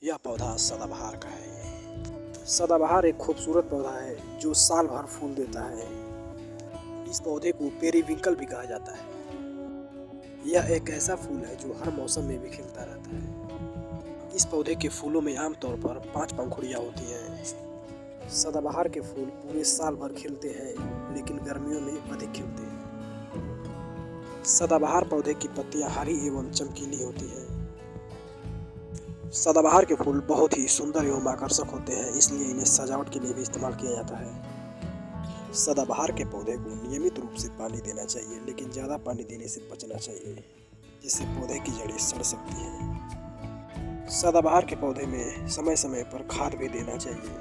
यह पौधा सदाबहार का है। सदाबहार एक खूबसूरत पौधा है जो साल भर फूल देता है। इस पौधे को पेरीविंकल भी कहा जाता है। यह एक ऐसा फूल है जो हर मौसम में भी खिलता रहता है। इस पौधे के फूलों में आमतौर पर 5 पंखुड़ियाँ होती हैं। सदाबहार के फूल पूरे साल भर खिलते हैं, लेकिन गर्मियों में अधिक खिलते हैं। सदाबहार पौधे की पत्तियां हरी एवं चमकीली होती हैं। सदाबहार के फूल बहुत ही सुंदर एवं आकर्षक होते हैं, इसलिए इन्हें सजावट के लिए भी इस्तेमाल किया जाता है। सदाबहार के पौधे को नियमित रूप से पानी देना चाहिए, लेकिन ज़्यादा पानी देने से बचना चाहिए, जिससे पौधे की जड़ें सड़ सकती हैं। सदाबहार के पौधे में समय समय पर खाद भी देना चाहिए।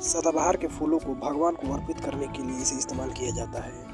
सदाबहार के फूलों को भगवान को अर्पित करने के लिए इसे इस्तेमाल किया जाता है।